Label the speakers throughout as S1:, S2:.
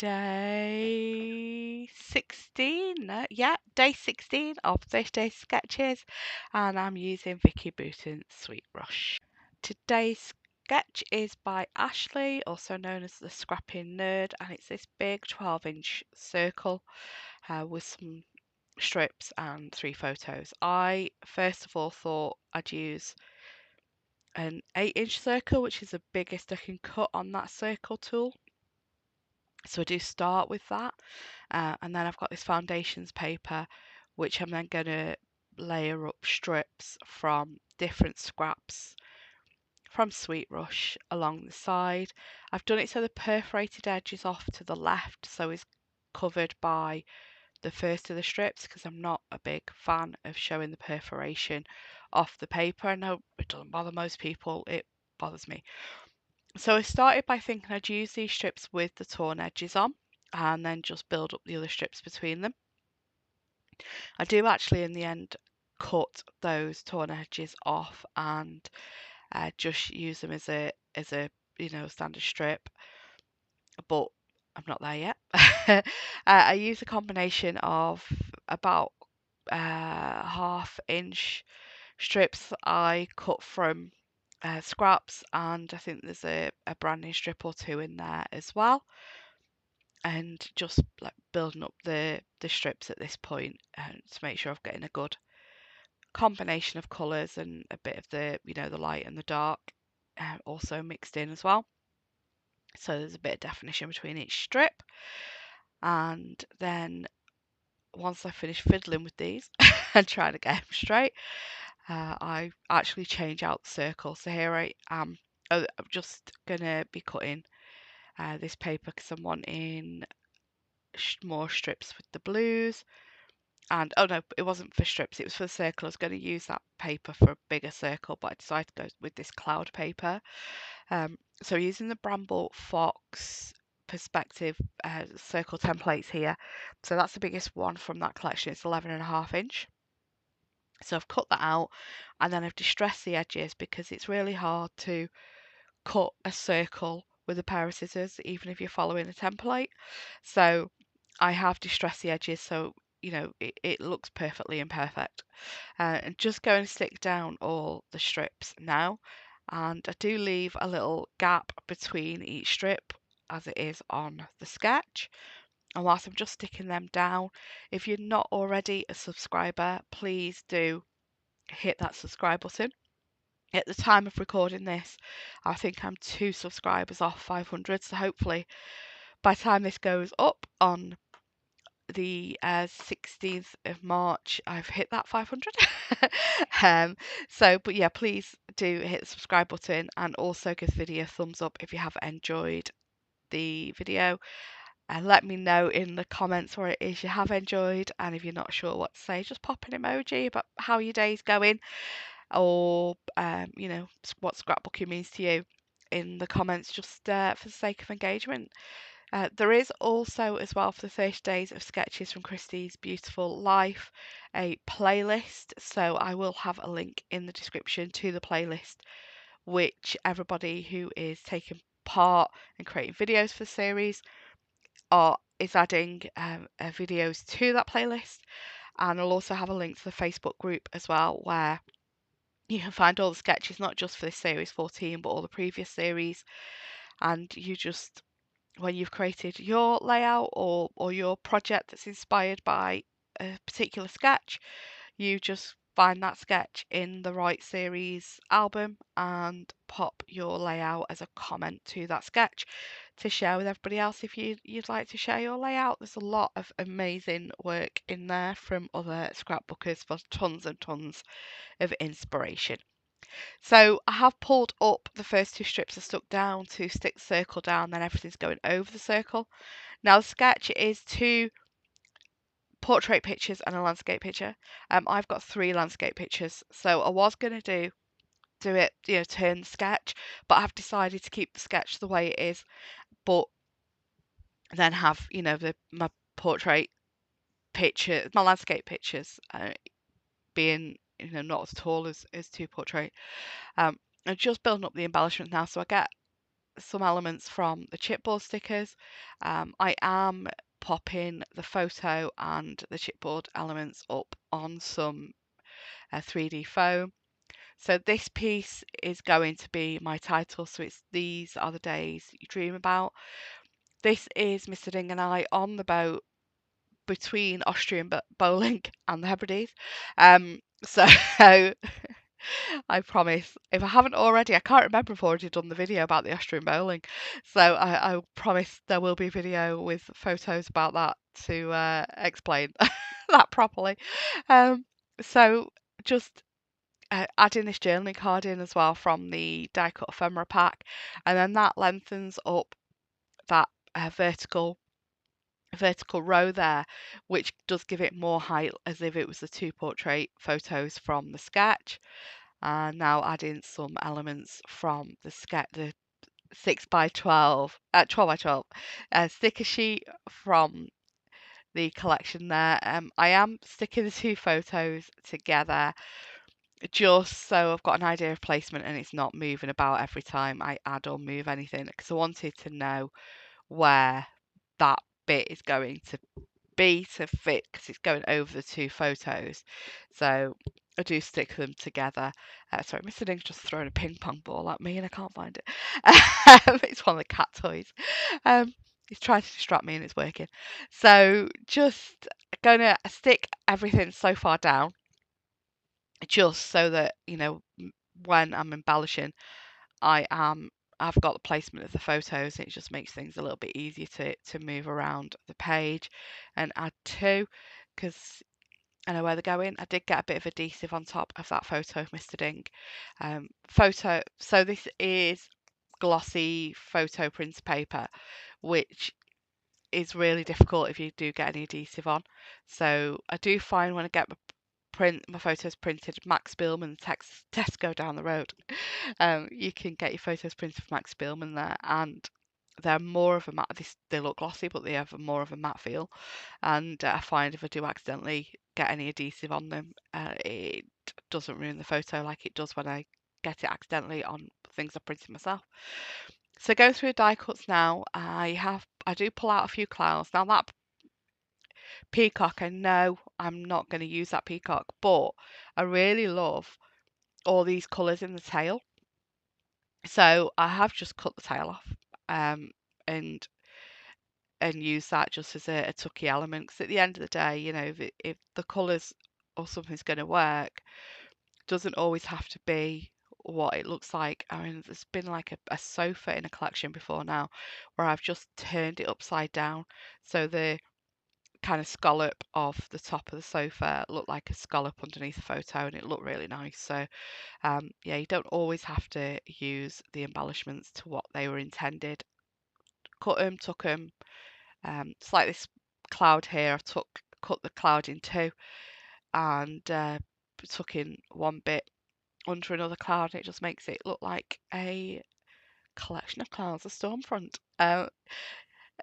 S1: day 16. Yeah, day 16 of 30 Days Sketches, and I'm using Vicki Boutin Sweet Rush. Today's sketch is by Ashley, also known as the Scrapping Nerd, and it's this big 12-inch circle with some strips and 3 photos. I first of all thought I'd use an 8-inch circle, which is the biggest I can cut on that circle tool. So I do start with that, and then I've got this foundations paper, which I'm then going to layer up strips from different scraps from Sweet Rush along the side. I've done it so the perforated edge is off to the left, so it's covered by the first of the strips, because I'm not a big fan of showing the perforation off the paper. I know it doesn't bother most people, it bothers me. So I started by thinking I'd use these strips with the torn edges on and then just build up the other strips between them. I do actually in the end cut those torn edges off and just use them as a standard strip, but I'm not there yet. I use a combination of about 1/2 inch strips I cut from scraps, and I think there's a branding strip or 2 in there as well, and just like building up the strips at this point to make sure I'm getting a good combination of colours and a bit of the the light and the dark also mixed in as well, so there's a bit of definition between each strip. And then once I finish fiddling with these and trying to get them straight, I actually change out the circle. So here I am. I'm just gonna be cutting this paper because I'm wanting more strips with the blues. And oh no, it wasn't for strips, it was for the circle. I was going to use that paper for a bigger circle, but I decided to go with this cloud paper. So using the Bramble Fox perspective circle templates here. So that's the biggest one from that collection. It's 11.5 inch. So I've cut that out, and then I've distressed the edges because it's really hard to cut a circle with a pair of scissors, even if you're following a template. So I have distressed the edges so it looks perfectly imperfect. And just going to stick down all the strips now, and I do leave a little gap between each strip as it is on the sketch. And whilst I'm just sticking them down, if you're not already a subscriber, please do hit that subscribe button. At the time of recording this, I think I'm 2 subscribers off 500, so hopefully by the time this goes up on the 16th of March, I've hit that 500. But yeah, please do hit the subscribe button, and also give the video a thumbs up if you have enjoyed the video. And let me know in the comments what it is you have enjoyed, and if you're not sure what to say, just pop an emoji about how your day's going, or what scrapbooking means to you in the comments, just for the sake of engagement. There is also, as well, for the 30 days of sketches from Christie's Beautiful Life, a playlist. So I will have a link in the description to the playlist, which everybody who is taking part and creating videos for the series is adding videos to that playlist. And I'll also have a link to the Facebook group as well, where you can find all the sketches, not just for this series 14, but all the previous series. And you just, when you've created your layout or your project that's inspired by a particular sketch, you just find that sketch in the right series album and pop your layout as a comment to that sketch to share with everybody else if you'd like to share your layout. There's a lot of amazing work in there from other scrapbookers for tons and tons of inspiration. So I have pulled up the first 2 strips I stuck down to stick the circle down, then everything's going over the circle. Now the sketch is 2 portrait pictures and a landscape picture. I've got 3 landscape pictures, so I was going to do it, turn the sketch, but I've decided to keep the sketch the way it is, but then have, my portrait picture, my landscape pictures being, not as tall as 2 portrait. I'm just building up the embellishments now, so I get some elements from the chipboard stickers. I am popping the photo and the chipboard elements up on some 3D foam. So this piece is going to be my title. So it's These Are the Days You Dream About. This is Mr. Ding and I on the boat between Austrian bowling and the Hebrides. So I promise, if I haven't already, I can't remember if I've already done the video about the Austrian bowling. So I promise there will be a video with photos about that to explain that properly. Um, so just adding this journaling card in as well from the die cut ephemera pack, and then that lengthens up that vertical row there, which does give it more height as if it was the two portrait photos from the sketch. And now adding some elements from the 6 by 12, 12 by 12 sticker sheet from the collection there. I am sticking the two photos together just so I've got an idea of placement and it's not moving about every time I add or move anything, because I wanted to know where that bit is going to be to fit, because it's going over the two photos. So I do stick them together. Sorry, Mr. Ding's just throwing a ping pong ball at me and I can't find it. It's one of the cat toys. He's trying to distract me and it's working. So just gonna stick everything so far down, just so that, you know, when I'm embellishing, I've got the placement of the photos. It just makes things a little bit easier to move around the page and add to, because I know where they're going. I did get a bit of adhesive on top of that photo of Mr. Ding. So this is glossy photo print paper, which is really difficult if you do get any adhesive on. So I do find when I get my photos printed, Max Billman Tesco down the road, you can get your photos printed from Max Billman there, and they're more of a matte. They look glossy, but they have more of a matte feel. And I find if I do accidentally get any adhesive on them, it doesn't ruin the photo like it does when I get it accidentally on things I printed myself. So go through die cuts now. I do pull out a few clouds. Now that peacock, I know I'm not going to use that peacock, but I really love all these colours in the tail. So I have just cut the tail off, and use that just as a tucky element. Because at the end of the day, you know, if the colours or something's going to work, doesn't always have to be what it looks like. I mean, there's been like a sofa in a collection before now where I've just turned it upside down, so the kind of scallop of the top of the sofa looked like a scallop underneath the photo, and it looked really nice. So yeah, you don't always have to use the embellishments to what they were intended. Cut them, tuck them. It's like this cloud here. I cut the cloud in two and tuck in one bit under another cloud, and it just makes it look like a collection of clouds, a storm front.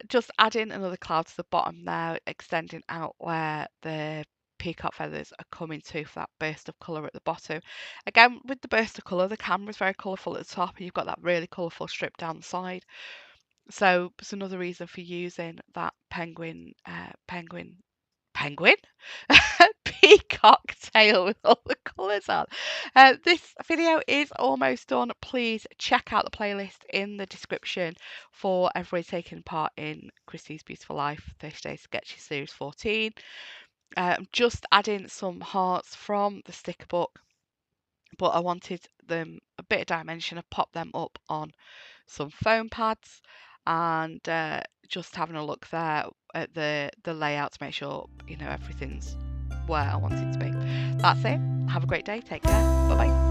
S1: Just adding another cloud to the bottom there, extending out where the peacock feathers are coming to for that burst of colour at the bottom. Again, with the burst of colour, the camera's very colourful at the top, and you've got that really colourful strip down the side. So it's another reason for using that penguin peacock tail with all the colours on. This video is almost done. Please check out the playlist in the description for everybody taking part in Christie's Beautiful Life 30 Days Sketches Series 14. I'm just adding some hearts from the sticker book, but I wanted them a bit of dimension. I popped them up on some foam pads, and just having a look there at the layout to make sure, you know, everything's where I want it to be. That's it. Have a great day. Take care. Bye bye.